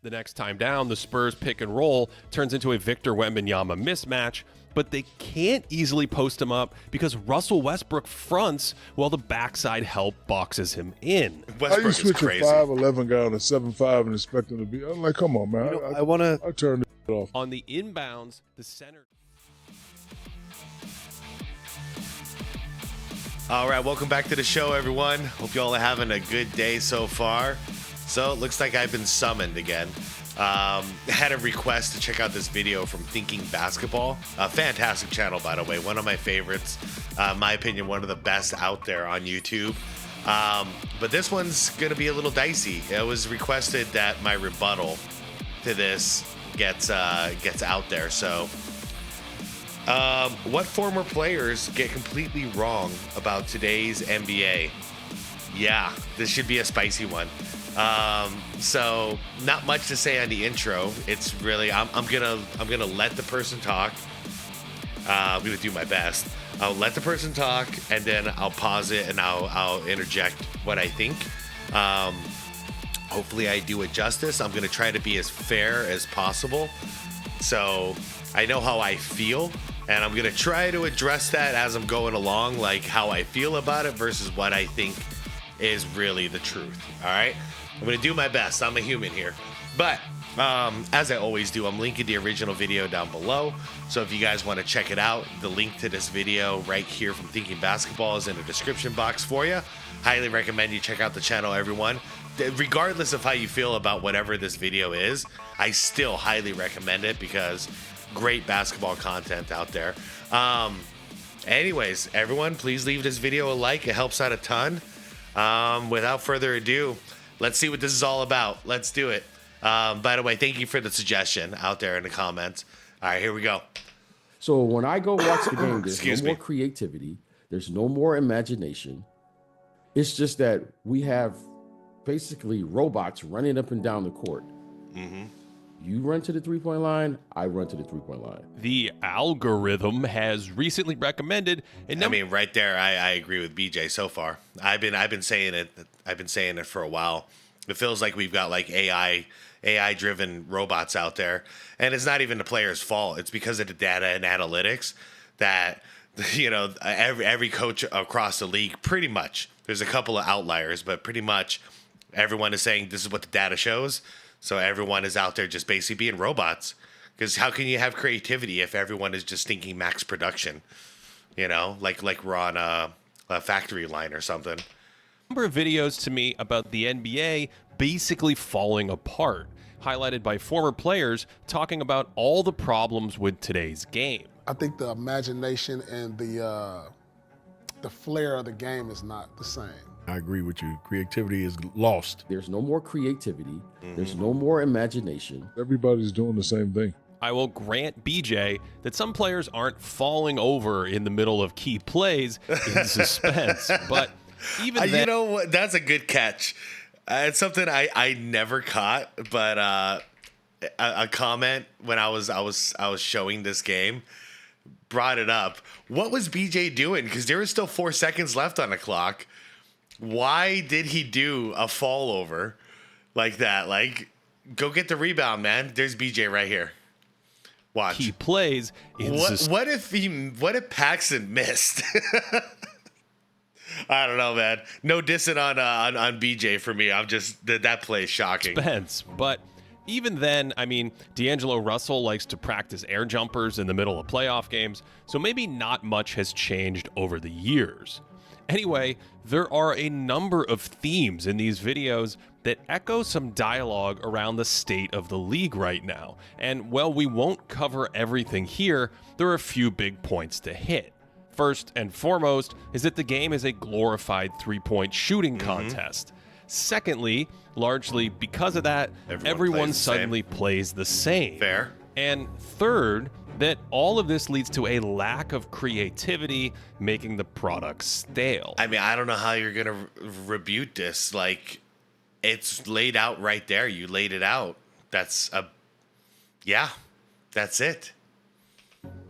The next time down, the Spurs pick and roll turns into a Victor Wembanyama mismatch, but they can't easily post him up because Russell Westbrook fronts while the backside help boxes him in. How you Westbrook is switch a crazy. 5'11" guy on a 7'5" and expect him to be? I'm like, come on, man. I turn this off. On the inbounds, the center. All right, welcome back to the show, everyone. Hope you all are having a good day so far. So it looks like I've been summoned again. Had a request to check out this video from Thinking Basketball. A fantastic channel, by the way. One of my favorites. My opinion, one of the best out there on YouTube. But this one's going to be a little dicey. It was requested that my rebuttal to this gets out there. So what former players get completely wrong about today's NBA? Yeah, this should be a spicy one. So not much to say on the intro. It's really I'm gonna let the person talk. I'm gonna do my best. I'll let the person talk and then I'll pause it and I'll interject what I think. Hopefully I do it justice. I'm gonna try to be as fair as possible. So I know how I feel and I'm gonna try to address that as I'm going along, like how I feel about it versus what I think is really the truth. All right. I'm going to do my best. I'm a human here. But as I always do, I'm linking the original video down below. So if you guys want to check it out, the link to this video right here from Thinking Basketball is in the description box for you. Highly recommend you check out the channel, everyone. Regardless of how you feel about whatever this video is, I still highly recommend it because great basketball content out there. Anyways, everyone, please leave this video a like. It helps out a ton. Without further ado, let's see what this is all about. Let's do it. By the way, thank you for the suggestion out there in the comments. All right, here we go. So when I go watch the game, there's Excuse no me. more creativity. There's no more imagination. It's just that we have basically robots running up and down the court. Mm-hmm. You run to the three-point line, I run to the three-point line. The algorithm has recently recommended a I number. mean, right there, I agree with BJ so far. I've been saying it. I've been saying it for a while. It feels like we've got like AI driven robots out there, and it's not even the player's fault. It's because of the data and analytics that every coach across the league, pretty much. There's a couple of outliers, but pretty much everyone is saying this is what the data shows. So everyone is out there just basically being robots. Because how can you have creativity if everyone is just thinking max production? Like we're on a factory line or something. Number of videos to me about the NBA basically falling apart, highlighted by former players talking about all the problems with today's game. I think the imagination and the flair of the game is not the same. I agree with you. Creativity is lost. There's no more creativity. There's no more imagination. Everybody's doing the same thing. I will grant BJ that some players aren't falling over in the middle of key plays in suspense, but even then, You know what? That's a good catch. It's something I never caught, but a comment when I was showing this game brought it up. What was BJ doing? Because there was still 4 seconds left on the clock. Why did he do a fall over like that? Like, go get the rebound, man. There's BJ right here. Watch. key plays in suspense. What if Paxson missed? I don't know, man. No dissing on BJ for me. I'm just that play is shocking. But even then, I mean, D'Angelo Russell likes to practice air jumpers in the middle of playoff games, so maybe not much has changed over the years. Anyway, there are a number of themes in these videos that echo some dialogue around the state of the league right now. And while we won't cover everything here, there are a few big points to hit. First and foremost is that the game is a glorified three-point shooting contest. Secondly, largely because of that, everyone suddenly plays the same. Fair. And third, that all of this leads to a lack of creativity, making the product stale. I mean, I don't know how you're going to rebuke this. Like, it's laid out right there. You laid it out. That's it.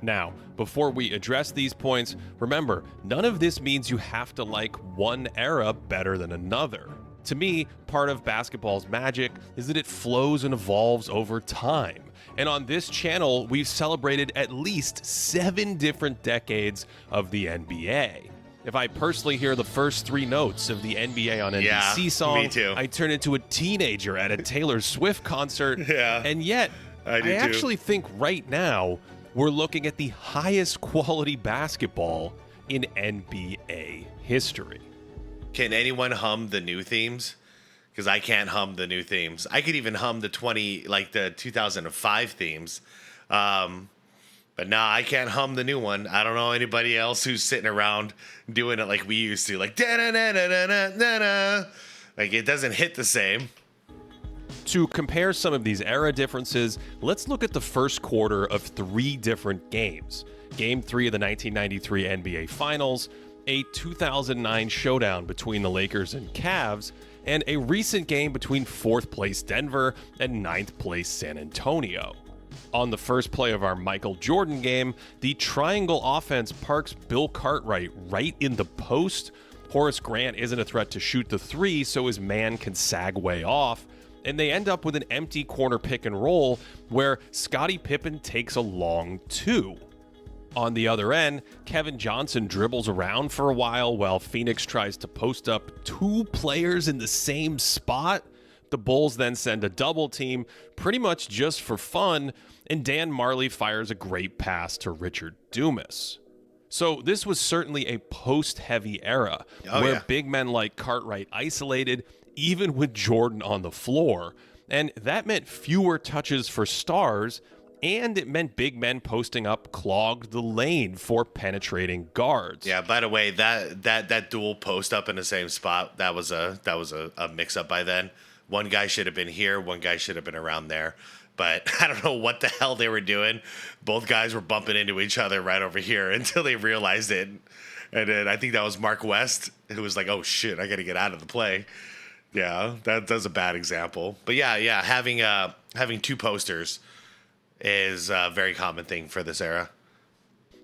Now, before we address these points, remember, none of this means you have to like one era better than another. To me, part of basketball's magic is that it flows and evolves over time. And on this channel, we've celebrated at least 7 different decades of the NBA. If I personally hear the first 3 notes of the NBA on NBC song, me too. I turn into a teenager at a Taylor Swift concert. Yeah, and yet, I do actually think right now we're looking at the highest quality basketball in NBA history. Can anyone hum the new themes? Because I can't hum the new themes. I could even hum the 2005 themes. But nah, I can't hum the new one. I don't know anybody else who's sitting around doing it like we used to. Like, da-da-da-da-da-da-da. Like, it doesn't hit the same. To compare some of these era differences, let's look at the first quarter of 3 different games. Game 3 of the 1993 NBA Finals, a 2009 showdown between the Lakers and Cavs, and a recent game between 4th place Denver and 9th place San Antonio. On the first play of our Michael Jordan game, the triangle offense parks Bill Cartwright right in the post. Horace Grant isn't a threat to shoot the 3, so his man can sag way off. And they end up with an empty corner pick and roll where Scottie Pippen takes a long 2. On the other end, Kevin Johnson dribbles around for a while Phoenix tries to post up 2 players in the same spot. The Bulls then send a double team, pretty much just for fun, and Dan Marley fires a great pass to Richard Dumas. So this was certainly a post-heavy era where big men like Cartwright isolated, even with Jordan on the floor, and that meant fewer touches for stars, and it meant big men posting up clogged the lane for penetrating guards. Yeah, by the way, that dual post up in the same spot, that was a mix up by then. One guy should have been here, one guy should have been around there. But I don't know what the hell they were doing. Both guys were bumping into each other right over here until they realized it. And then I think that was Mark West who was like, "Oh shit, I got to get out of the play." Yeah, that's a bad example. But yeah, having 2 posters is a very common thing for this era.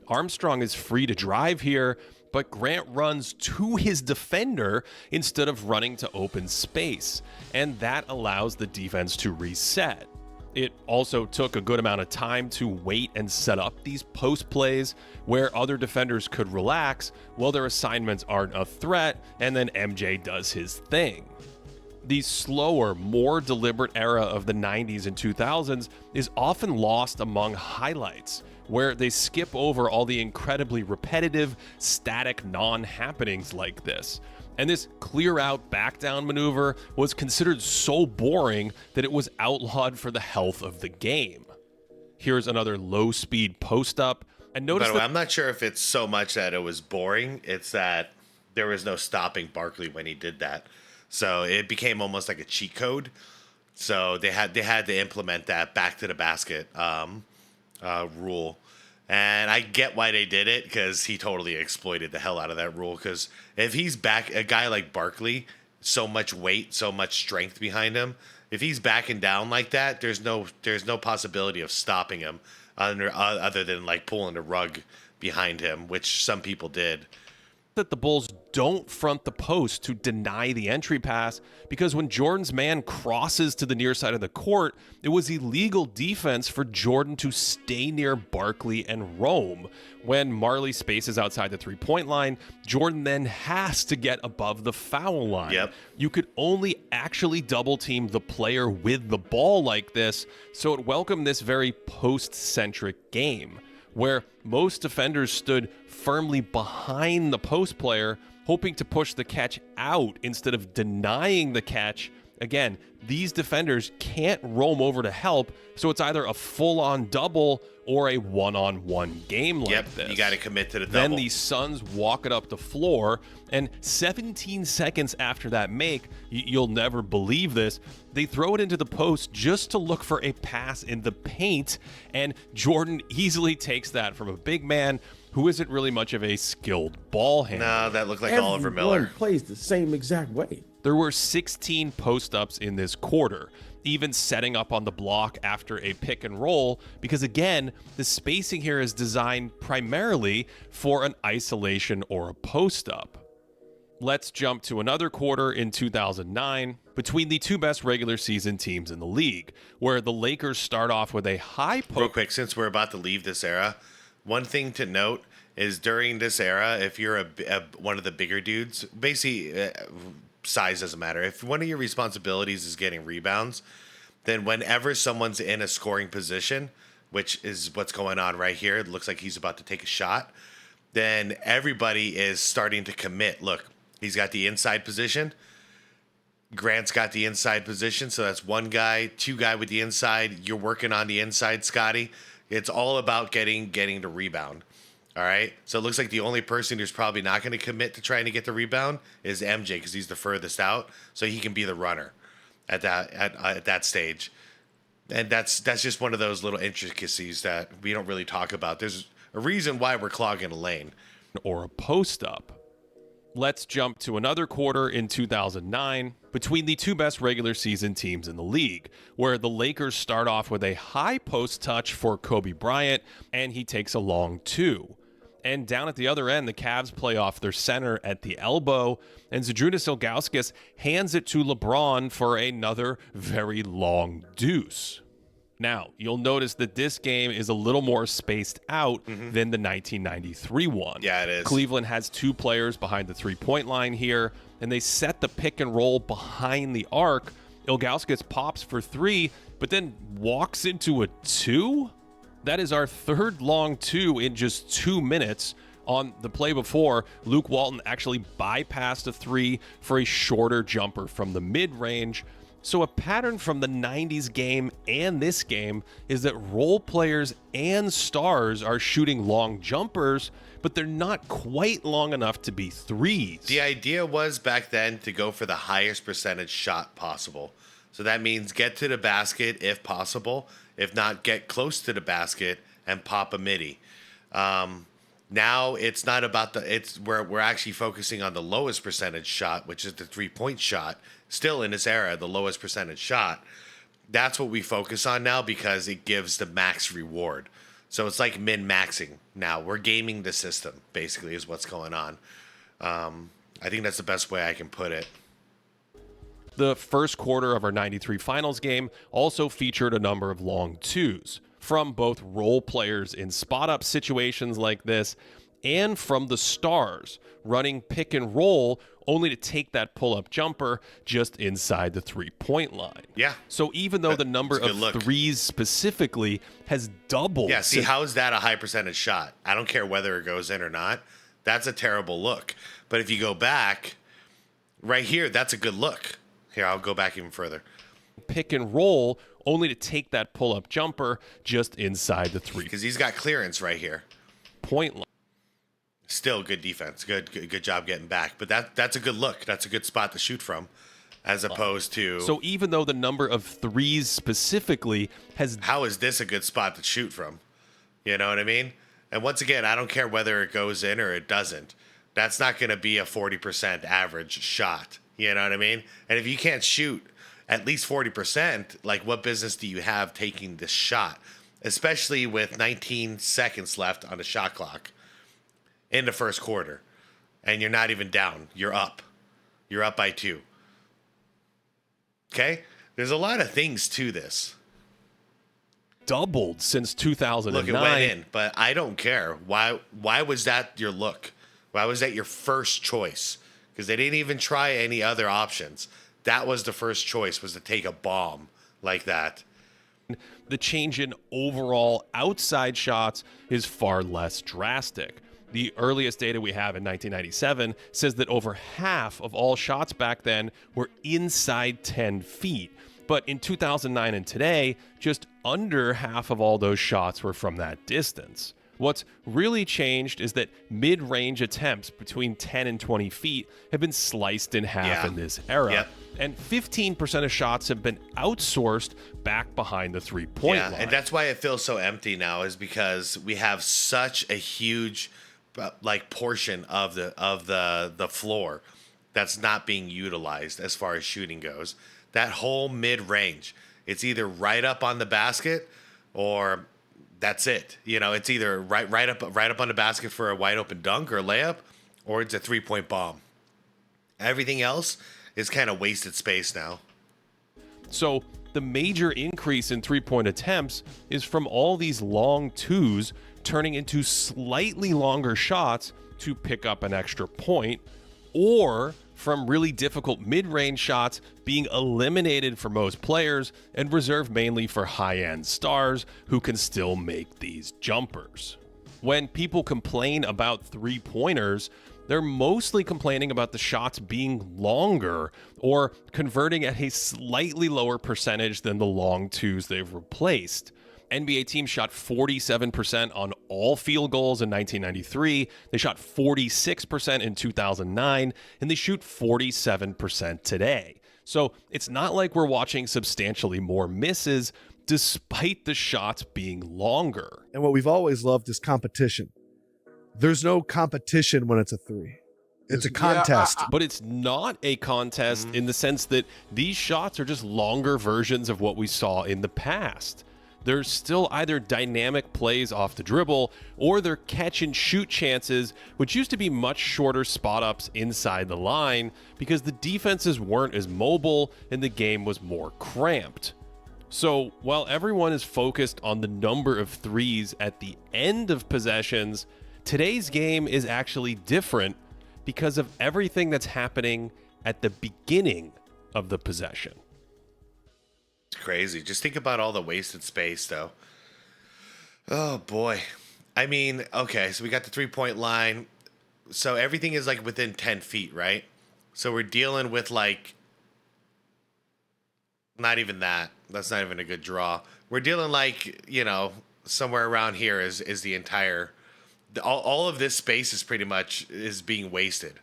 Armstrong is free to drive here, but Grant runs to his defender instead of running to open space, and that allows the defense to reset. It also took a good amount of time to wait and set up these post plays where other defenders could relax while their assignments aren't a threat, and then MJ does his thing. The slower, more deliberate era of the 90s and 2000s is often lost among highlights, where they skip over all the incredibly repetitive, static non-happenings like this. And this clear-out back-down maneuver was considered so boring that it was outlawed for the health of the game. Here's another low-speed post-up, and notice By the way, I'm not sure if it's so much that it was boring, it's that there was no stopping Barkley when he did that. So it became almost like a cheat code. So they had to implement that back to the basket rule. And I get why they did it, because he totally exploited the hell out of that rule. Because if he's back, a guy like Barkley, so much weight, so much strength behind him, if he's backing down like that, there's no possibility of stopping him other than like pulling the rug behind him, which some people did. That the Bulls don't front the post to deny the entry pass, because when Jordan's man crosses to the near side of the court, it was illegal defense for Jordan to stay near Barkley and roam. When Marley spaces outside the 3-point line, Jordan then has to get above the foul line. Yep. You could only actually double team the player with the ball like this, so it welcomed this very post-centric game, where most defenders stood firmly behind the post player, hoping to push the catch out instead of denying the catch. Again, these defenders can't roam over to help, so it's either a full-on double or a one-on-one game like this. You got to commit to the double. Then the Suns walk it up the floor, and 17 seconds after that make, you'll never believe this, they throw it into the post just to look for a pass in the paint, and Jordan easily takes that from a big man who isn't really much of a skilled ball handler. No, that looked like Oliver Miller. Everyone plays the same exact way. There were 16 post-ups in this quarter, even setting up on the block after a pick and roll, because again, the spacing here is designed primarily for an isolation or a post-up. Let's jump to another quarter in 2009 between the two best regular season teams in the league, where the Lakers start off with a high Real quick, since we're about to leave this era, one thing to note is during this era, if you're one of the bigger dudes, basically size doesn't matter. If one of your responsibilities is getting rebounds, then whenever someone's in a scoring position, which is what's going on right here, it looks like he's about to take a shot, then everybody is starting to commit. Look, he's got the inside position. Grant's got the inside position, so that's one guy, two guy with the inside. You're working on the inside, Scotty. It's all about getting the rebound. All right. So it looks like the only person who's probably not going to commit to trying to get the rebound is MJ because he's the furthest out, so he can be the runner at that stage. And that's just one of those little intricacies that we don't really talk about. There's a reason why we're clogging a lane. Or a post up. Let's jump to another quarter in 2009 between the two best regular season teams in the league, where the Lakers start off with a high post touch for Kobe Bryant, and he takes a long two. And down at the other end, the Cavs play off their center at the elbow, and Zydrunas Ilgauskas hands it to LeBron for another very long deuce. Now, you'll notice that this game is a little more spaced out than the 1993 one. Yeah, it is. Cleveland has two players behind the three-point line here, and they set the pick and roll behind the arc. Ilgauskas pops for three, but then walks into a two? That is our third long two in just 2 minutes. On the play before, Luke Walton actually bypassed a three for a shorter jumper from the mid-range. So a pattern from the 90s game and this game is that role players and stars are shooting long jumpers, but they're not quite long enough to be threes. The idea was back then to go for the highest percentage shot possible. So that means get to the basket if possible. If not, get close to the basket and pop a midi. Now it's not about we're actually focusing on the lowest percentage shot, which is the 3-point shot. Still in this era, the lowest percentage shot. That's what we focus on now because it gives the max reward. So it's like min-maxing now. We're gaming the system, basically, is what's going on. I think that's the best way I can put it. The first quarter of our 93 finals game also featured a number of long twos from both role players in spot-up situations like this and from the stars running pick and roll only to take that pull-up jumper just inside the three-point line. Yeah. So even though the number of threes specifically has doubled. Yeah, see, how is that a high percentage shot? I don't care whether it goes in or not. That's a terrible look. But if you go back, right here, that's a good look. Here, I'll go back even further. Pick and roll only to take that pull-up jumper just inside the three. Because he's got clearance right here. Point line. Still good defense. Good job getting back. But that's a good look. That's a good spot to shoot from as opposed to... So even though the number of threes specifically has... How is this a good spot to shoot from? You know what I mean? And once again, I don't care whether it goes in or it doesn't. That's not going to be a 40% average shot. You know what I mean? And if you can't shoot at least 40%, like what business do you have taking this shot? Especially with 19 seconds left on the shot clock in the first quarter. And you're not even down. You're up. You're up by 2. Okay? There's a lot of things to this. Doubled since 2009. Look, it went in, but I don't care. Why was that your look? Why was that your first choice? Because they didn't even try any other options. That was the first choice, was to take a bomb like that. The change in overall outside shots is far less drastic. The earliest data we have in 1997 says that over half of all shots back then were inside 10 feet. But in 2009 and today, just under half of all those shots were from that distance. What's really changed is that mid-range attempts between 10 and 20 feet have been sliced in half in this era. Yep. And 15% of shots have been outsourced back behind the three-point line. And that's why it feels so empty now, is because we have such a huge portion of the floor that's not being utilized as far as shooting goes. That whole mid-range, it's either right up on the basket or that's it. You know, it's either right up on the basket for a wide open dunk or layup, or it's a 3-point bomb. Everything else is kind of wasted space now. So the major increase in three-point attempts is from all these long twos turning into slightly longer shots to pick up an extra point, or from really difficult mid-range shots being eliminated for most players and reserved mainly for high-end stars who can still make these jumpers. When people complain about three-pointers, they're mostly complaining about the shots being longer or converting at a slightly lower percentage than the long twos they've replaced. NBA teams shot 47% on all field goals in 1993. They shot 46% in 2009, and they shoot 47% today. So it's not like we're watching substantially more misses, despite the shots being longer. And what we've always loved is competition. There's no competition when it's a three. It's a contest. But it's not a contest in the sense that these shots are just longer versions of what we saw in the past. There's still either dynamic plays off the dribble or their catch and shoot chances, which used to be much shorter spot ups inside the line because the defenses weren't as mobile and the game was more cramped. So while everyone is focused on the number of threes at the end of possessions, today's game is actually different because of everything that's happening at the beginning of the possession. It's crazy. Just think about all the wasted space, though. Oh, boy. I mean, okay, so we got the three-point line. So everything is, like, within 10 feet, right? So we're dealing with, like, not even that. That's not even a good draw. We're dealing, like, you know, somewhere around here is the entire... All of this space is pretty much being wasted.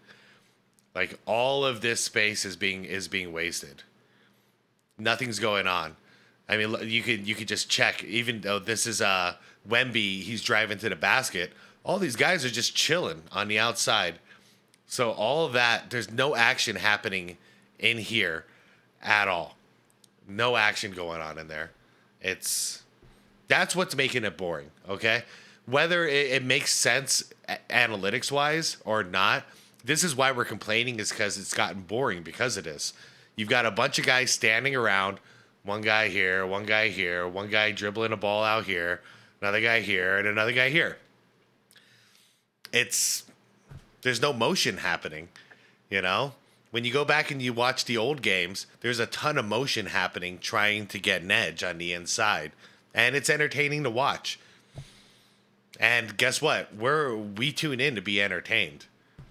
Like, all of this space is being wasted. Nothing's going on. I mean, you could just check. Even though this is Wemby, he's driving to the basket. All these guys are just chilling on the outside. So all of that, there's no action happening in here at all. No action going on in there. That's what's making it boring. Okay, whether it makes sense analytics wise or not, this is why we're complaining. Is because it's gotten boring because of this. You've got a bunch of guys standing around, one guy here, one guy here, one guy dribbling a ball out here, another guy here, and another guy here. There's no motion happening, you know? When you go back and you watch the old games, there's a ton of motion happening trying to get an edge on the inside, and it's entertaining to watch. And guess what? We tune in to be entertained.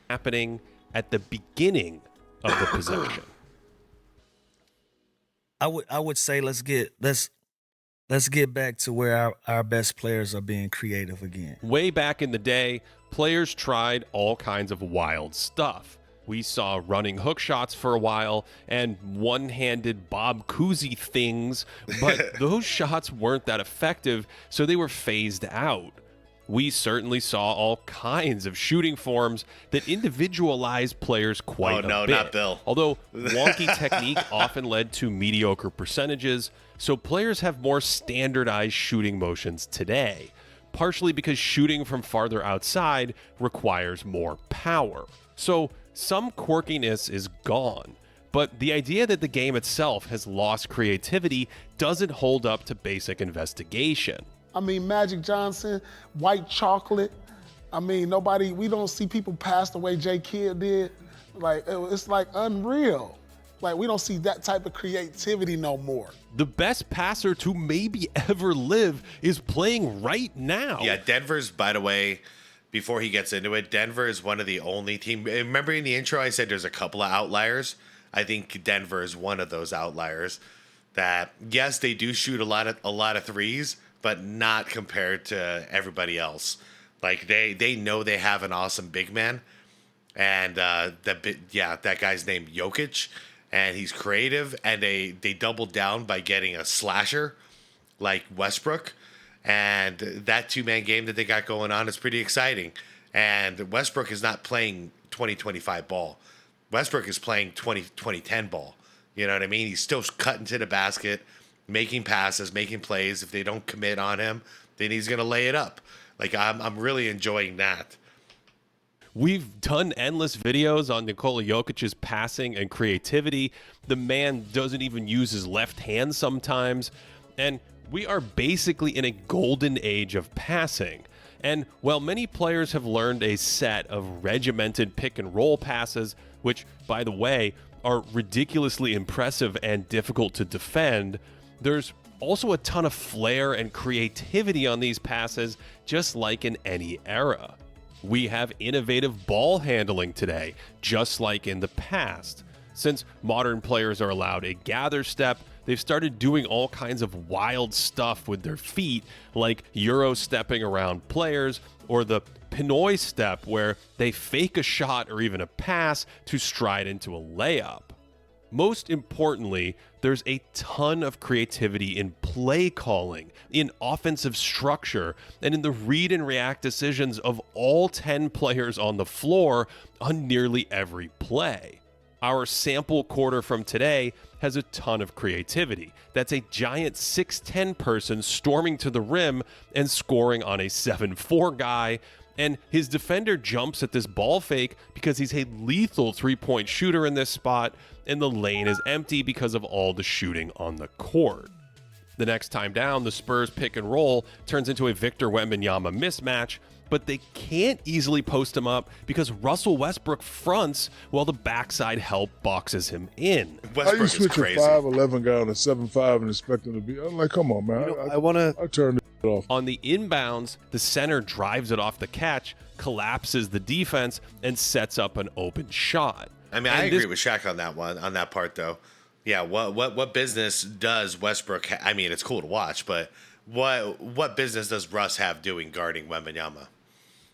Happening at the beginning of the possession. I would say let's get back to where our best players are being creative again. Way back in the day, players tried all kinds of wild stuff. We saw running hook shots for a while and one-handed Bob Cousy things, but those shots weren't that effective, so they were phased out. We certainly saw all kinds of shooting forms that individualized players quite a bit. Not Bill. Although wonky technique often led to mediocre percentages, so players have more standardized shooting motions today, partially because shooting from farther outside requires more power. So some quirkiness is gone, but the idea that the game itself has lost creativity doesn't hold up to basic investigation. I mean, Magic Johnson, white chocolate. I mean, we don't see people pass the way J. Kidd did. Like, it's like unreal. Like, we don't see that type of creativity no more. The best passer to maybe ever live is playing right now. Yeah, Denver's, by the way, before he gets into it, Denver is one of the only teams. Remember in the intro I said there's a couple of outliers? I think Denver is one of those outliers that, yes, they do shoot a lot of threes, but not compared to everybody else. Like, they know they have an awesome big man, and that guy's named Jokic, and he's creative, and they doubled down by getting a slasher like Westbrook, and that two-man game that they got going on is pretty exciting. And Westbrook is not playing 2025 ball. Westbrook is playing 2010 ball. You know what I mean? He's still cutting to the basket, making passes, making plays. If they don't commit on him, then he's going to lay it up. Like, I'm really enjoying that. we've done endless videos on Nikola Jokic's passing and creativity. The man doesn't even use his left hand sometimes. And we are basically in a golden age of passing. And while many players have learned a set of regimented pick and roll passes, which, by the way, are ridiculously impressive and difficult to defend, there's also a ton of flair and creativity on these passes, just like in any era. We have innovative ball handling today, just like in the past. Since modern players are allowed a gather step, they've started doing all kinds of wild stuff with their feet, like Euro stepping around players, or the Pinoy step, where they fake a shot or even a pass to stride into a layup. Most importantly, there's a ton of creativity in play calling, in offensive structure, and in the read and react decisions of all 10 players on the floor on nearly every play. Our sample quarter from today has a ton of creativity. That's a giant 6'10" person storming to the rim and scoring on a 7'4" guy, and his defender jumps at this ball fake because he's a lethal three-point shooter in this spot, and the lane is empty because of all the shooting on the court. The next time down, the Spurs pick and roll turns into a Victor Wembanyama mismatch, but they can't easily post him up because Russell Westbrook fronts while the backside help boxes him in. How you switch a 5'11" guy on a 7'5" and expect him to be? I'm like, come on, man. I turn it off. On the inbounds, the center drives it off the catch, collapses the defense, and sets up an open shot. I mean, I agree with Shaq on that one, on that part, though. Yeah, what business does Westbrook I mean, it's cool to watch, but what business does Russ have doing guarding Wembanyama?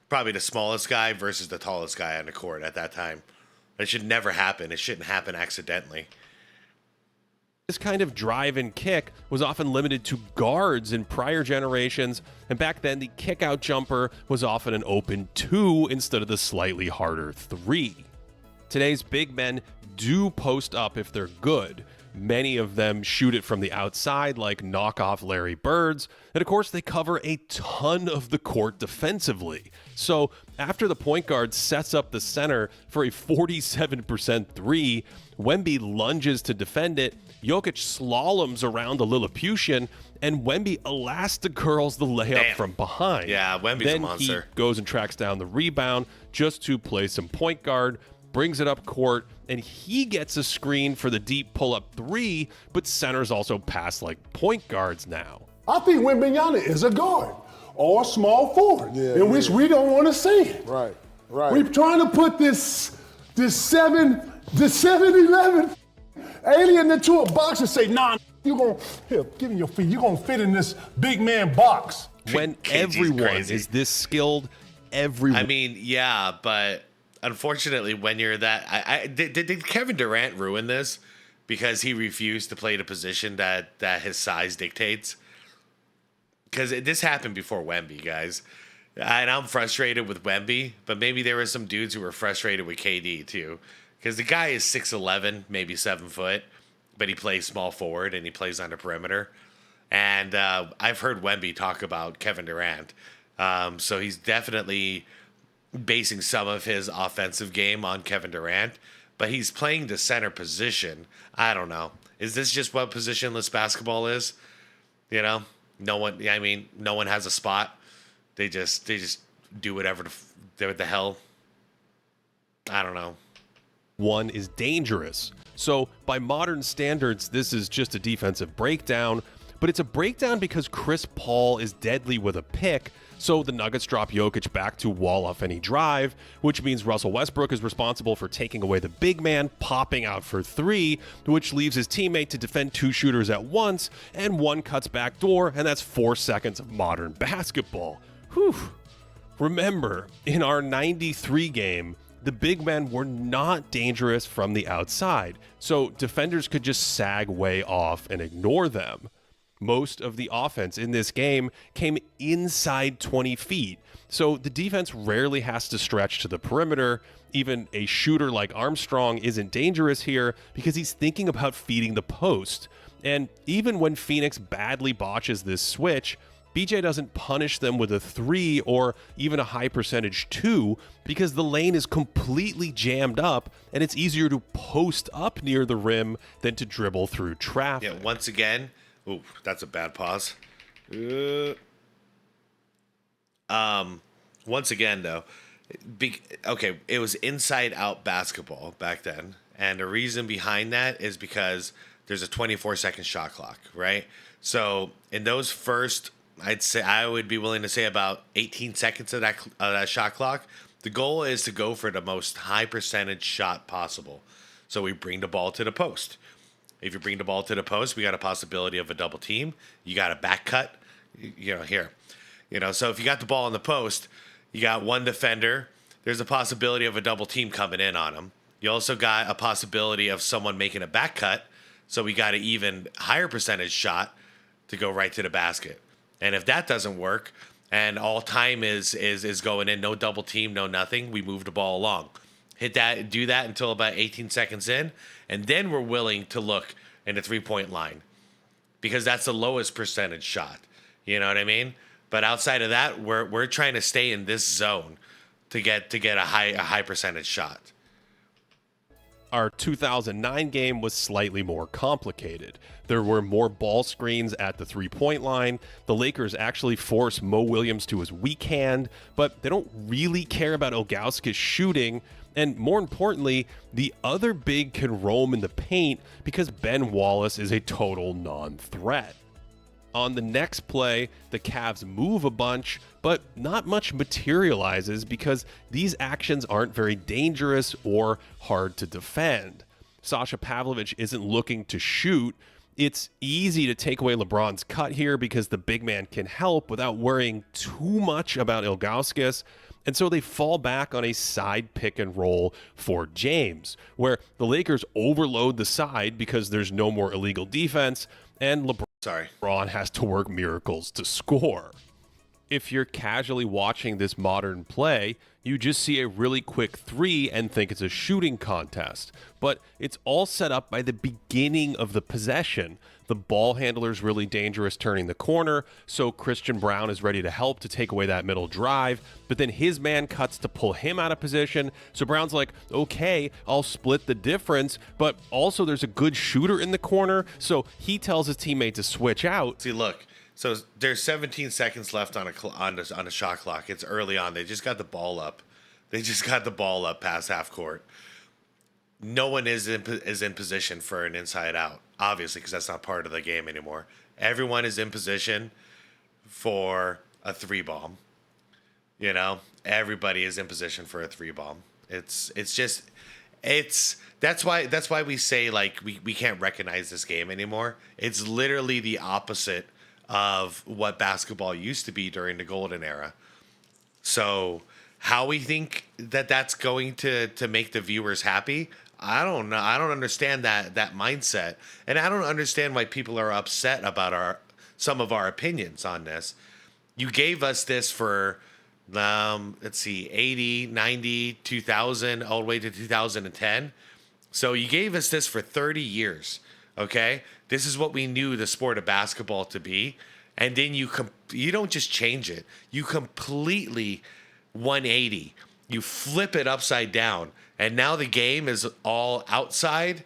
Probably the smallest guy versus the tallest guy on the court at that time. It should never happen. It shouldn't happen accidentally. This kind of drive and kick was often limited to guards in prior generations, and back then the kick-out jumper was often an open 2 instead of the slightly harder 3. Today's big men do post up if they're good. Many of them shoot it from the outside like knockoff Larry Birds, and of course they cover a ton of the court defensively. So after the point guard sets up the center for a 47% 3, Wemby lunges to defend it, Jokic slaloms around the Lilliputian, and Wemby elastigirls the layup from behind. Yeah, Wemby's a monster. Then he goes and tracks down the rebound just to play some point guard, brings it up court, and he gets a screen for the deep pull-up 3, but centers also pass like point guards now. I think Wembanyama is a guard or a small forward, which we don't want to see it. Right. We're trying to put this 7-11 alien into a box and say, nah, you're going to, give me your feet, you're going to fit in this big man box. When everyone is this skilled, everyone. I mean, yeah, but unfortunately, when you're that, did Kevin Durant ruin this because he refused to play the position that his size dictates? Because this happened before Wemby, guys. And I'm frustrated with Wemby, but maybe there were some dudes who were frustrated with KD too. Because the guy is 6'11", maybe 7 foot, but he plays small forward and he plays on the perimeter. And I've heard Wemby talk about Kevin Durant. So he's definitely basing some of his offensive game on Kevin Durant, but he's playing the center position. I don't know. Is this just what positionless basketball is? You know, no one has a spot. They just do whatever the hell. I don't know. One is dangerous. So by modern standards, this is just a defensive breakdown, but it's a breakdown because Chris Paul is deadly with a pick. So the Nuggets drop Jokic back to wall off any drive, which means Russell Westbrook is responsible for taking away the big man, popping out for 3, which leaves his teammate to defend 2 shooters at once, and one cuts back door, and that's 4 seconds of modern basketball. Whew. Remember, in our 93 game, the big men were not dangerous from the outside, so defenders could just sag way off and ignore them. Most of the offense in this game came inside 20 feet, so the defense rarely has to stretch to the perimeter. Even a shooter like Armstrong isn't dangerous here because he's thinking about feeding the post. And even when Phoenix badly botches this switch, BJ doesn't punish them with a 3 or even a high percentage 2 because the lane is completely jammed up and it's easier to post up near the rim than to dribble through traffic. Yeah, once again, ooh, that's a bad pause. Once again, though, okay, it was inside-out basketball back then, and the reason behind that is because there's a 24-second shot clock, right? So in those first, I would be willing to say about 18 seconds of that shot clock, the goal is to go for the most high percentage shot possible. So we bring the ball to the post. If you bring the ball to the post, we got a possibility of a double team. You got a back cut, here. So if you got the ball in the post, you got one defender. There's a possibility of a double team coming in on him. You also got a possibility of someone making a back cut. So we got an even higher percentage shot to go right to the basket. And if that doesn't work and all time is going in, no double team, no nothing, we move the ball along. Do that until about 18 seconds in, and then we're willing to look in the 3-point line because that's the lowest percentage shot. You know what I mean? But outside of that, we're trying to stay in this zone to get a high percentage shot. Our 2009 game was slightly more complicated. There were more ball screens at the 3-point line. The Lakers actually force Mo Williams to his weak hand, but they don't really care about Ilgauskas shooting. And more importantly, the other big can roam in the paint because Ben Wallace is a total non-threat. On the next play, the Cavs move a bunch, but not much materializes because these actions aren't very dangerous or hard to defend. Sasha Pavlovich isn't looking to shoot. It's easy to take away LeBron's cut here because the big man can help without worrying too much about Ilgauskas. And so they fall back on a side pick and roll for James, where the Lakers overload the side because there's no more illegal defense, and LeBron has to work miracles to score. If you're casually watching this modern play, you just see a really quick 3 and think it's a shooting contest. But it's all set up by the beginning of the possession. The ball handler's really dangerous turning the corner, so Christian Braun is ready to help to take away that middle drive, but then his man cuts to pull him out of position, so Brown's like, okay, I'll split the difference, but also there's a good shooter in the corner, so he tells his teammate to switch out. See, look, so there's 17 seconds left on a shot clock. It's early on. They just got the ball up. Past half court. No one is in position for an inside out, obviously, because that's not part of the game anymore. Everyone is in position for a 3-bomb. Everybody is in position for a 3-bomb. That's why we say like we can't recognize this game anymore. It's literally the opposite of what basketball used to be during the golden era. So how we think that's going to make the viewers happy, I don't know. I don't understand that mindset, and I don't understand why people are upset about some of our opinions on this. You gave us this for 80, 90, 2000, all the way to 2010. So you gave us this for 30 years. Okay, this is what we knew the sport of basketball to be, and then you don't just change it. You completely 180. You flip it upside down. And now the game is all outside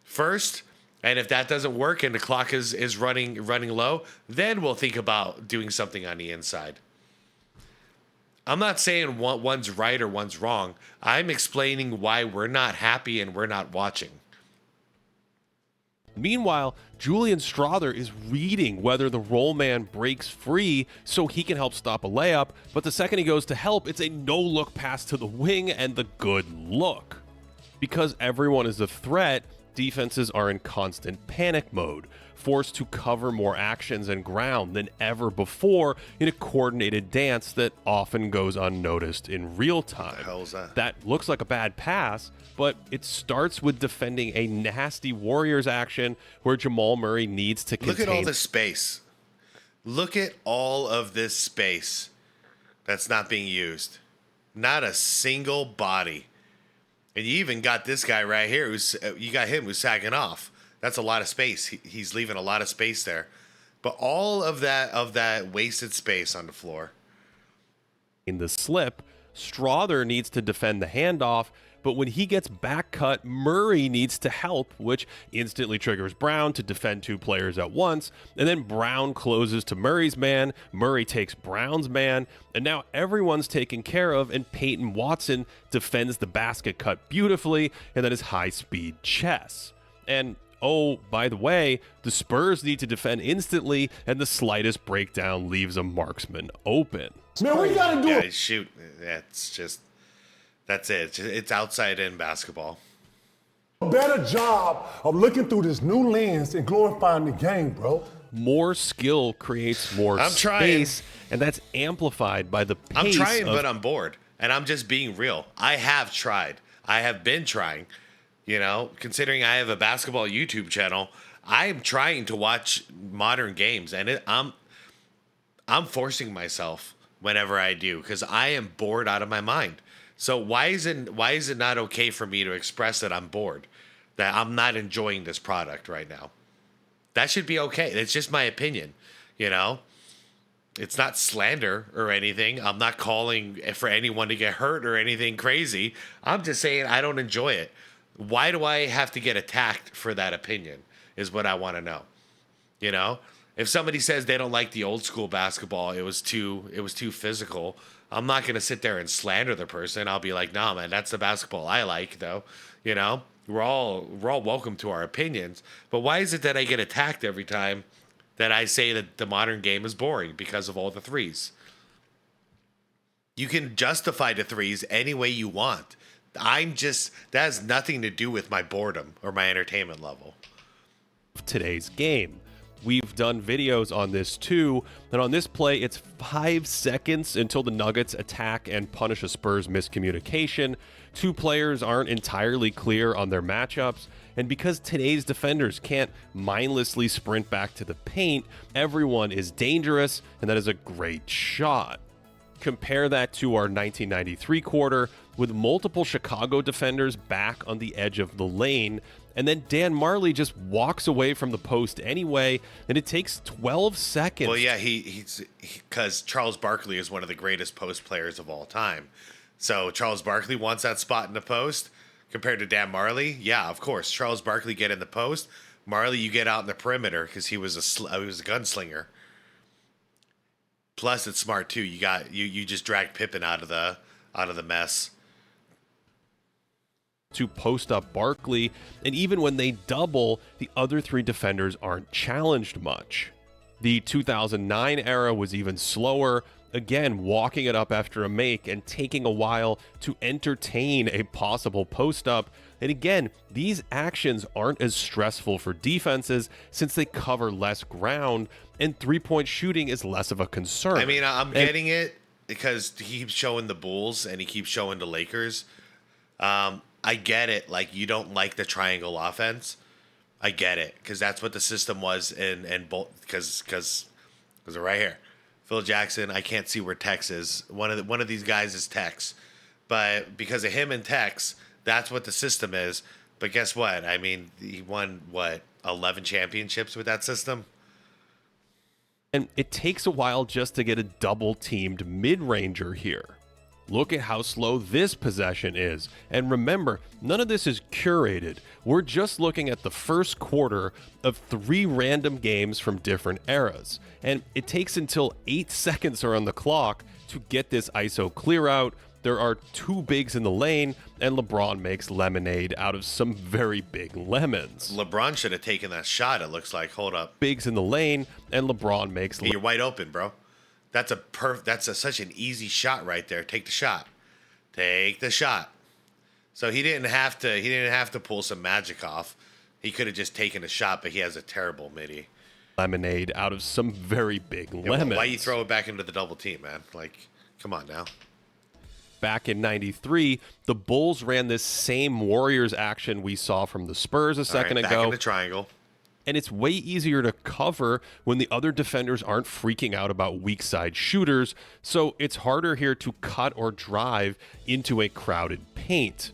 first. And if that doesn't work and the clock is running low, then we'll think about doing something on the inside. I'm not saying one's right or one's wrong. I'm explaining why we're not happy and we're not watching. Meanwhile, Julian Strawther is reading whether the roll man breaks free so he can help stop a layup, but the second he goes to help, it's a no-look pass to the wing and the good look. Because everyone is a threat, defenses are in constant panic mode, forced to cover more actions and ground than ever before in a coordinated dance that often goes unnoticed in real time. What the hell is that? That looks like a bad pass, but it starts with defending a nasty Warriors action where Jamal Murray needs to contain. Look at all this space. Look at all of this space that's not being used. Not a single body. And you even got this guy right here who's sagging off. That's a lot of space. He's leaving a lot of space there. But all of that wasted space on the floor. In the slip, Strother needs to defend the handoff, but when he gets back cut, Murray needs to help, which instantly triggers Brown to defend 2 players at once, and then Brown closes to Murray's man, Murray takes Brown's man, and now everyone's taken care of, and Peyton Watson defends the basket cut beautifully, and then his high-speed chess. And oh, by the way, the Spurs need to defend instantly, and the slightest breakdown leaves a marksman open. Man, we gotta do it. Shoot. That's it. It's outside in basketball. A better job of looking through this new lens and glorifying the game, bro. More skill creates more space, and that's amplified by the pace. I'm trying, but I'm bored, and I'm just being real. I have tried. I have been trying. You know, considering I have a basketball YouTube channel, I am trying to watch modern games, and I'm forcing myself whenever I do because I am bored out of my mind. So why is it not okay for me to express that I'm bored, that I'm not enjoying this product right now? That should be okay. It's just my opinion, you know? It's not slander or anything. I'm not calling for anyone to get hurt or anything crazy. I'm just saying I don't enjoy it. Why do I have to get attacked for that opinion is what I want to know. You know? If somebody says they don't like the old school basketball, it was too physical, I'm not going to sit there and slander the person. I'll be like, nah, man, that's the basketball I like, though. You know? We're all welcome to our opinions. But why is it that I get attacked every time that I say that the modern game is boring because of all the threes? You can justify the threes any way you want. That has nothing to do with my boredom or my entertainment level. Today's game. We've done videos on this too, and on this play, it's 5 seconds until the Nuggets attack and punish a Spurs miscommunication. 2 players aren't entirely clear on their matchups, and because today's defenders can't mindlessly sprint back to the paint, everyone is dangerous, and that is a great shot. Compare that to our 1993 quarter with multiple Chicago defenders back on the edge of the lane, and then Dan Marley just walks away from the post anyway, and it takes 12 seconds. Well, yeah, he's because Charles Barkley is one of the greatest post players of all time. So Charles Barkley wants that spot in the post compared to Dan Marley. Yeah, of course. Charles Barkley get in the post. Marley, you get out in the perimeter because he was a gunslinger. Plus, it's smart too. You just drag Pippen out of the mess. To post up Barkley, and even when they double, the other 3 defenders aren't challenged much. The 2009 era was even slower, again walking it up after a make and taking a while to entertain a possible post up. And again, these actions aren't as stressful for defenses since they cover less ground and 3-point shooting is less of a concern. I mean, I'm getting it because he keeps showing the Bulls and he keeps showing the Lakers. I get it. Like, you don't like the triangle offense. I get it because that's what the system was in both. Because they're right here. Phil Jackson. I can't see where Tex is. One of these guys is Tex, but because of him and Tex, that's what the system is. But guess what? I mean, he won 11 championships with that system. And it takes a while just to get a double-teamed mid-ranger here. Look at how slow this possession is. And remember, none of this is curated. We're just looking at the first quarter of 3 random games from different eras. And it takes until 8 seconds are on the clock to get this ISO clear out. There are 2 bigs in the lane, and LeBron makes lemonade out of some very big lemons. LeBron should have taken that shot, it looks like. Hold up. Bigs in the lane, and LeBron makes... Hey, you're wide open, bro. That's such an easy shot right there. Take the shot. Take the shot. So he didn't have to pull some magic off. He could have just taken a shot, but he has a terrible midi. Lemonade out of some very big lemons. Why you throw it back into the double team, man? Like, come on now. Back in 93, the Bulls ran this same Warriors action we saw from the Spurs a second ago. Back in the triangle. And it's way easier to cover when the other defenders aren't freaking out about weak side shooters, so it's harder here to cut or drive into a crowded paint.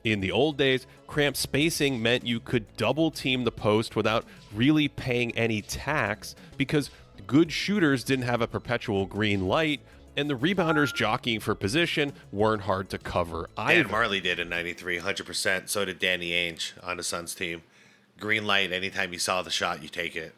In the old days, cramped spacing meant you could double team the post without really paying any tax because good shooters didn't have a perpetual green light, and the rebounders jockeying for position weren't hard to cover either. Dan Marley did in 93, 100%. So did Danny Ainge on the Suns team. Green light, anytime you saw the shot, you take it.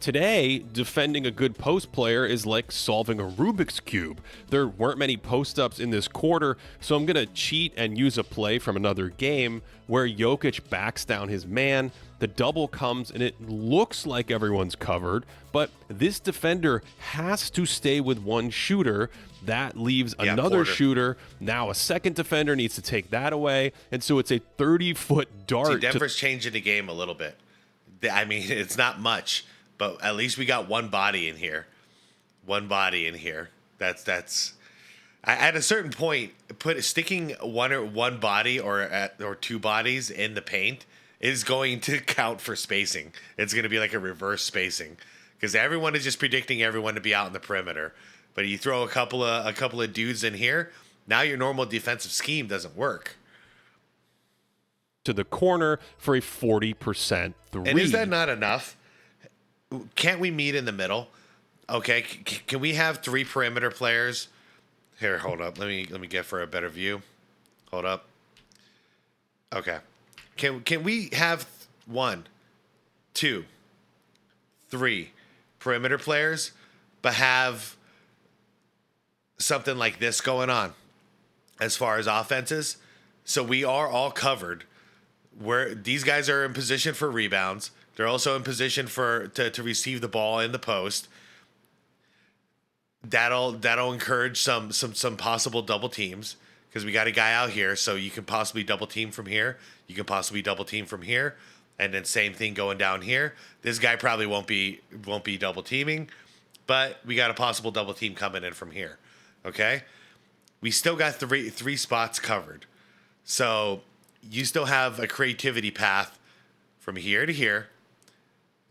Today, defending a good post player is like solving a Rubik's Cube. There weren't many post-ups in this quarter, so I'm going to cheat and use a play from another game where Jokic backs down his man, the double comes, and it looks like everyone's covered, but this defender has to stay with one shooter. That leaves another shooter. Now a second defender needs to take that away, and so it's a 30-foot dart. See, Denver's changing the game a little bit. I mean, it's not much. But at least we got one body in here. One body in here. That's. At a certain point, sticking one body or two bodies in the paint is going to count for spacing. It's going to be like a reverse spacing because everyone is just predicting everyone to be out in the perimeter. But you throw a couple of dudes in here, now your normal defensive scheme doesn't work. To the corner for a 40% three. And is that not enough? Can't we meet in the middle? Okay, can we have 3 perimeter players? Here, hold up. Let me get for a better view. Hold up. Okay. Can we have 1, 2, 3 perimeter players, but have something like this going on as far as offenses? So we are all covered. Where these guys are in position for rebounds. They're also in position to receive the ball in the post. That'll encourage some possible double teams because we got a guy out here, so you can possibly double team from here. You can possibly double team from here, and then same thing going down here. This guy probably won't be double teaming, but we got a possible double team coming in from here. Okay, we still got three spots covered, so you still have a creativity path from here to here.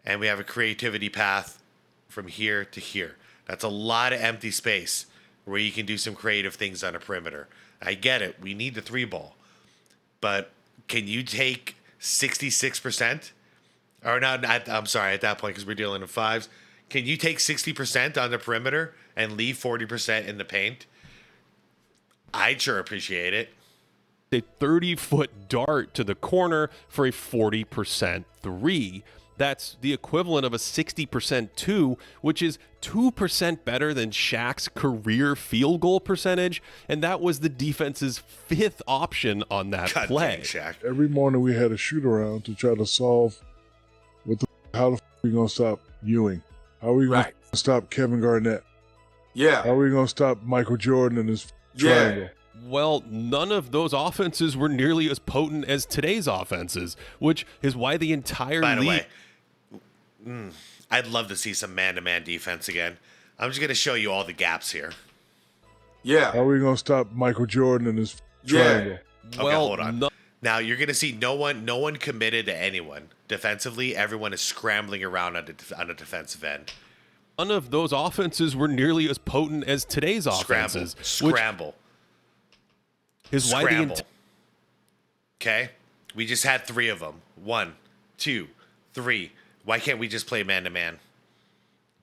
And we have a creativity path from here to here. That's a lot of empty space where you can do some creative things on a perimeter. I get it. We need the 3 ball. But can you take 66%? Or not, I'm sorry, at that point, because we're dealing in 5s. Can you take 60% on the perimeter and leave 40% in the paint? I'd sure appreciate it. A 30-foot dart to the corner for a 40% three. That's the equivalent of a 60% 2, which is 2% better than Shaq's career field goal percentage, and that was the defense's 5th option on that play. Dang, Shaq. Every morning we had a shoot around to try to solve how the f we gonna stop Ewing? How are we gonna stop Kevin Garnett? Yeah. How are we gonna stop Michael Jordan and his triangle? Well, none of those offenses were nearly as potent as today's offenses, which is why the entire By the league... way, I'd love to see some man-to-man defense again. I'm just going to show you all the gaps here. Yeah. How are we going to stop Michael Jordan and his triangle? Okay, hold on. Now, you're going to see no one committed to anyone. Defensively, everyone is scrambling around on the defensive end. None of those offenses were nearly as potent as today's offenses. Scramble. Is why the okay? We just had 3 of them. 1, 2, 3. Why can't we just play man-to-man?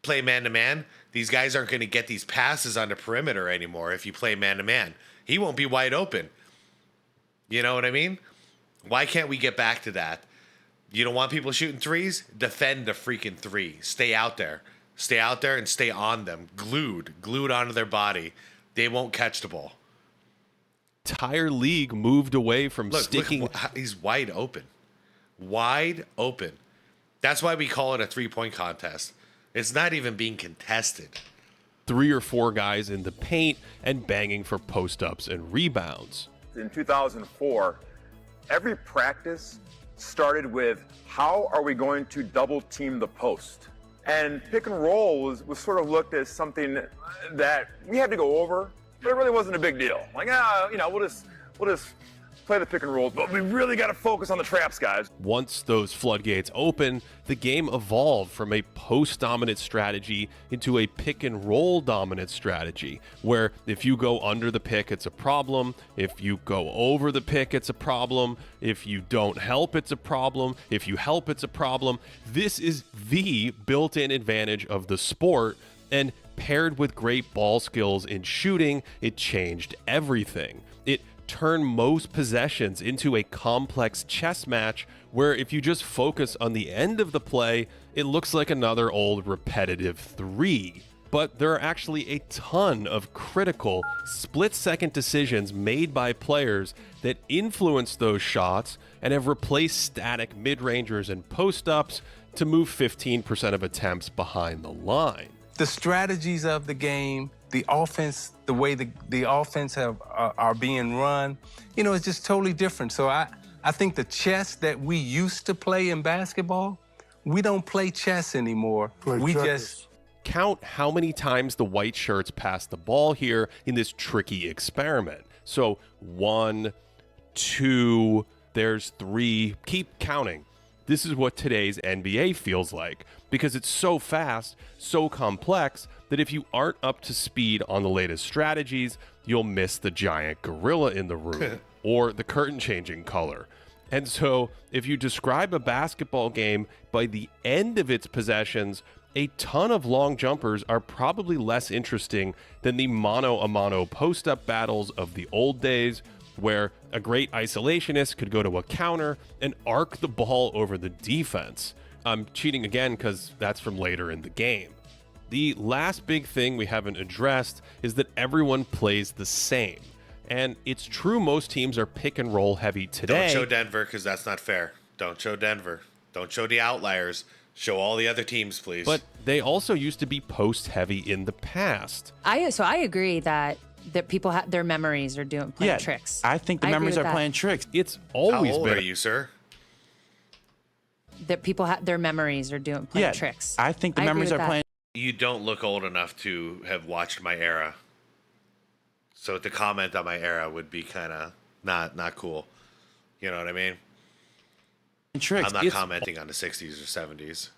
Play man-to-man? These guys aren't going to get these passes on the perimeter anymore if you play man-to-man. He won't be wide open. You know what I mean? Why can't we get back to that? You don't want people shooting 3s? Defend the freaking 3. Stay out there. Stay out there and stay on them. Glued onto their body. They won't catch the ball. Entire league moved away from sticking. Look, he's wide open. Wide open. That's why we call it a 3-point contest. It's not even being contested. 3 or 4 guys in the paint and banging for post-ups and rebounds. In 2004, every practice started with, how are we going to double team the post? And pick and roll was sort of looked as something that we had to go over, but it really wasn't a big deal. Like, we'll just play the pick and rolls, but we really got to focus on the traps, guys. Once those floodgates open, the game evolved from a post-dominant strategy into a pick-and-roll dominant strategy, where if you go under the pick, it's a problem. If you go over the pick, it's a problem. If you don't help, it's a problem. If you help, it's a problem. This is the built-in advantage of the sport, and paired with great ball skills in shooting, it changed everything. It turned most possessions into a complex chess match where if you just focus on the end of the play, it looks like another old repetitive 3. But there are actually a ton of critical split-second decisions made by players that influence those shots and have replaced static mid-rangers and post-ups to move 15% of attempts behind the line. The strategies of the game, the offense, the way the offense are being run, it's just totally different. So I think the chess that we used to play in basketball, we don't play chess anymore. Just count how many times the white shirts pass the ball here in this tricky experiment. So 1, 2, there's 3, keep counting. This is what today's NBA feels like, because it's so fast, so complex, that if you aren't up to speed on the latest strategies, you'll miss the giant gorilla in the room or the curtain changing color. And so if you describe a basketball game by the end of its possessions, a ton of long jumpers are probably less interesting than the mano-a-mano post-up battles of the old days, where a great isolationist could go to a counter and arc the ball over the defense. I'm cheating again because that's from later in the game. The last big thing we haven't addressed is that everyone plays the same. And it's true most teams are pick and roll heavy today. Don't show Denver because that's not fair. Don't show Denver. Don't show the outliers. Show all the other teams, please. But they also used to be post heavy in the past. So I agree that people have their memories are playing tricks. I think the memories are playing tricks. It's always How old been. are you, sir? That people have their memories are playing tricks. I think the memories are playing. You don't look old enough to have watched my era. So to comment on my era would be kind of not cool. You know what I mean? Tricks. I'm not commenting on the 60s or 70s.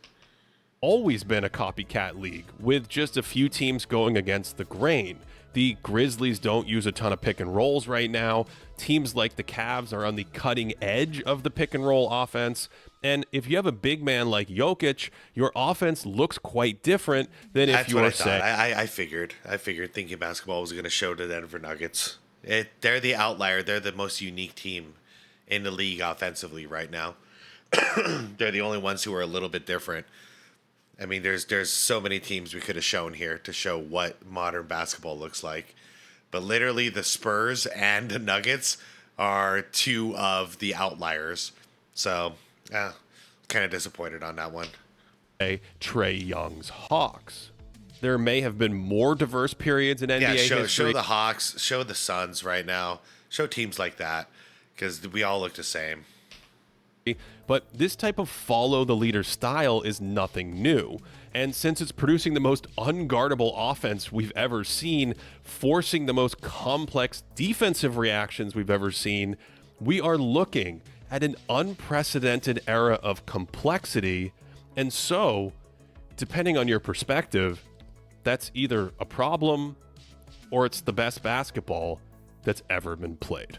Always been a copycat league with just a few teams going against the grain. The Grizzlies don't use a ton of pick and rolls right now. Teams like the Cavs are on the cutting edge of the pick and roll offense. And if you have a big man like Jokic, your offense looks quite different than if you were saying. I figured thinking basketball was going to show the Denver Nuggets. They're the outlier. They're the most unique team in the league offensively right now. They're the only ones who are a little bit different. I mean, there's so many teams we could have shown here to show what modern basketball looks like. But literally the Spurs and the Nuggets are two of the outliers. So, kind of disappointed on that one. Trae Young's Hawks. There may have been more diverse periods in NBA history. Show the Hawks, show the Suns right now. Show teams like that because we all look the same. But this type of follow the leader style is nothing new. And since it's producing the most unguardable offense we've ever seen, forcing the most complex defensive reactions we've ever seen, we are looking at an unprecedented era of complexity. And so, depending on your perspective, that's either a problem or it's the best basketball that's ever been played.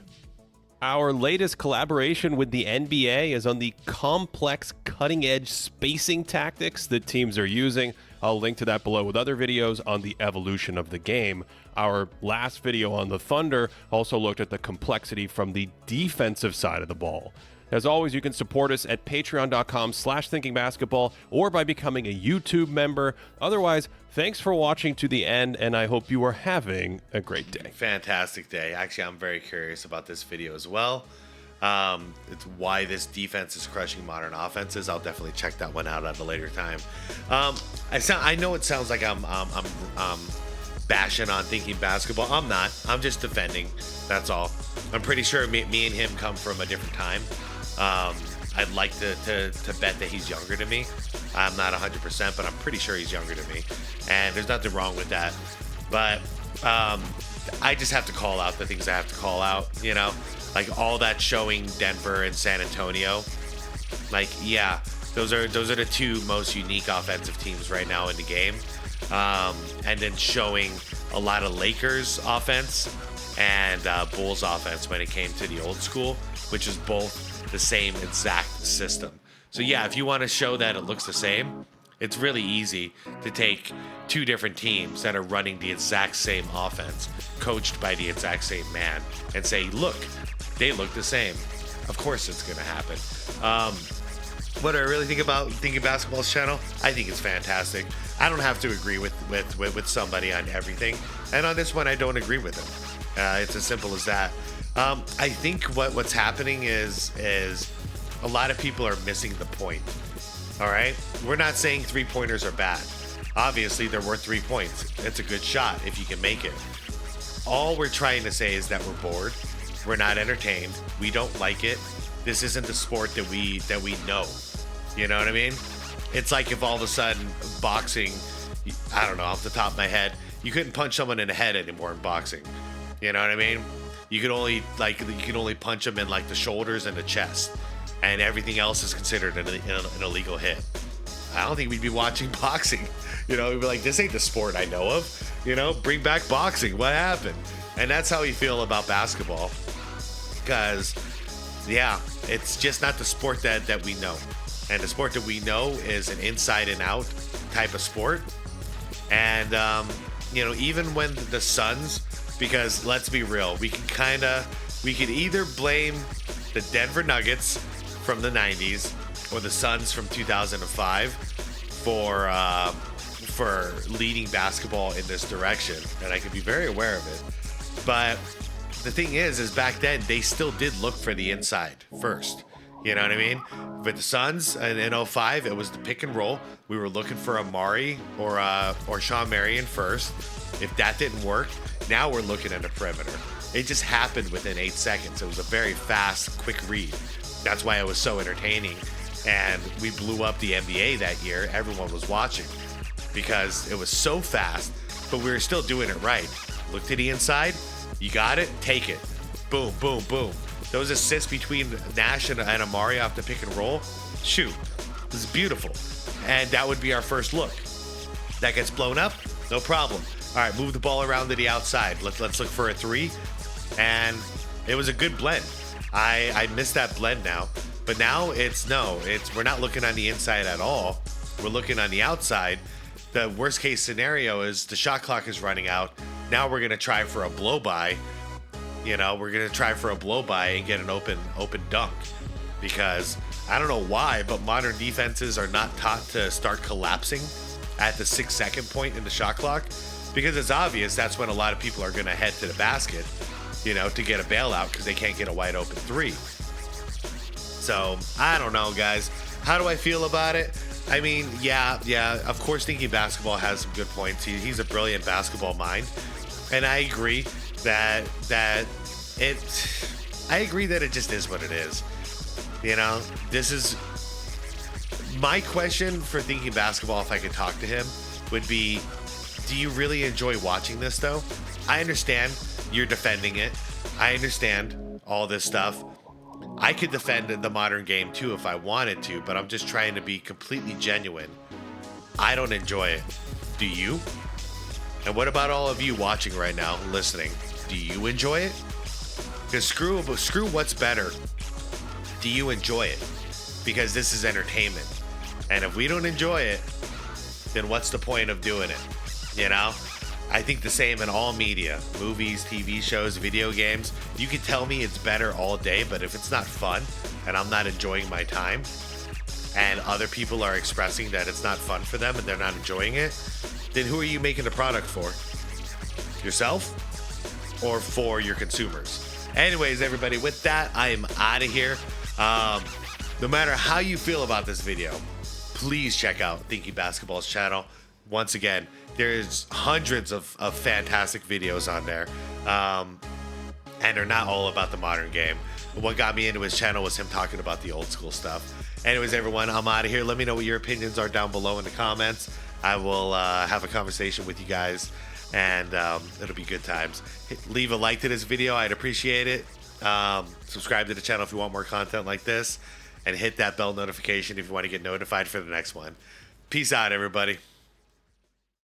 Our latest collaboration with the NBA is on the complex, cutting-edge spacing tactics that teams are using. I'll link to that below with other videos on the evolution of the game. Our last video on the Thunder also looked at the complexity from the defensive side of the ball. As always, you can support us at patreon.com/thinkingbasketball or by becoming a YouTube member. Otherwise, thanks for watching to the end, and I hope you are having a great day. Fantastic day. Actually, I'm very curious about this video as well. It's why this defense is crushing modern offenses. I'll definitely check that one out at a later time. I know it sounds like I'm bashing on thinking basketball. I'm not. I'm just defending. That's all. I'm pretty sure me and him come from a different time. I'd like to bet that he's younger than me. I'm not 100%, but I'm pretty sure he's younger than me. And there's nothing wrong with that. But I just have to call out the things I have to call out, you know. like all that showing Denver and San Antonio. Like, yeah, those are the two most unique offensive teams right now in the game. And then showing a lot of Lakers offense and Bulls offense when it came to the old school, which is both the same exact system. So yeah, if you want to show that it looks the same, it's really easy to take two different teams that are running the exact same offense, coached by the exact same man, and say, look, they look the same. Of course it's going to happen. What do I really think about Thinking Basketball's channel? I think it's fantastic. I don't have to agree with somebody on everything. And on this one, I don't agree with them. It's as simple as that. I think what's happening is a lot of people are missing the point. All right? We're not saying three-pointers are bad. Obviously, they're worth 3 points. It's a good shot if you can make it. All we're trying to say is that we're bored. We're not entertained. We don't like it. This isn't the sport that we know. You know what I mean? It's like if all of a sudden boxing, I don't know, off the top of my head, you couldn't punch someone in the head anymore in boxing. You know what I mean? You can only punch them in like the shoulders and the chest, and everything else is considered an illegal hit. I don't think we'd be watching boxing. You know, we'd be like, this ain't the sport I know of. You know, bring back boxing. What happened? And that's how we feel about basketball. Because, yeah, it's just not the sport that we know. And the sport that we know is an inside and out type of sport. And, you know, even when the Suns, because let's be real, we could either blame the Denver Nuggets from the 90s or the Suns from 2005 for leading basketball in this direction. And I can be very aware of it. But the thing is back then, they still did look for the inside first. You know what I mean? With the Suns in 05, it was the pick and roll. We were looking for Amari or Sean Marion first. If that didn't work, now we're looking at a perimeter. It just happened within 8 seconds. It was a very fast, quick read. That's why it was so entertaining. And we blew up the NBA that year. Everyone was watching because it was so fast, but we were still doing it right. Look to the inside. You got it. Take it. Boom, boom, boom. Those assists between Nash and Amari off the pick and roll, shoot, this is beautiful. And that would be our first look. That gets blown up, no problem. All right, move the ball around to the outside. Let's look for a three. And it was a good blend. I miss that blend now. But now we're not looking on the inside at all. We're looking on the outside. The worst case scenario is the shot clock is running out. Now we're going to try for a blow by. You know, we're going to try for a blow by and get an open dunk, because I don't know why, but modern defenses are not taught to start collapsing at the 6 second point in the shot clock, because it's obvious that's when a lot of people are going to head to the basket, you know, to get a bailout because they can't get a wide open three. So I don't know, guys. How do I feel about it? I mean, yeah, of course, Thinking Basketball has some good points. He's a brilliant basketball mind. And I agree that it just is what it is. You know, this is my question for Thinking Basketball. If I could talk to him, would be, do you really enjoy watching this though? I understand you're defending it. I understand all this stuff. I could defend the modern game too if I wanted to, but I'm just trying to be completely genuine. I don't enjoy it. Do you? And what about all of you watching right now, listening? Do you enjoy it? Because screw what's better. Do you enjoy it? Because this is entertainment. And if we don't enjoy it, then what's the point of doing it? You know? I think the same in all media, movies, TV shows, video games. You can tell me it's better all day, but if it's not fun and I'm not enjoying my time, and other people are expressing that it's not fun for them and they're not enjoying it, then who are you making the product for? Yourself or for your consumers? Anyways, everybody, with that, I am out of here. No matter how you feel about this video, please check out Thinking Basketball's channel. Once again, there's hundreds of fantastic videos on there, and they're not all about the modern game. What got me into his channel was him talking about the old school stuff. Anyways, everyone, I'm out of here. Let me know what your opinions are down below in the comments. I will have a conversation with you guys, and it'll be good times. Leave a like to this video. I'd appreciate it. Subscribe to the channel if you want more content like this, and hit that bell notification if you want to get notified for the next one. Peace out, everybody.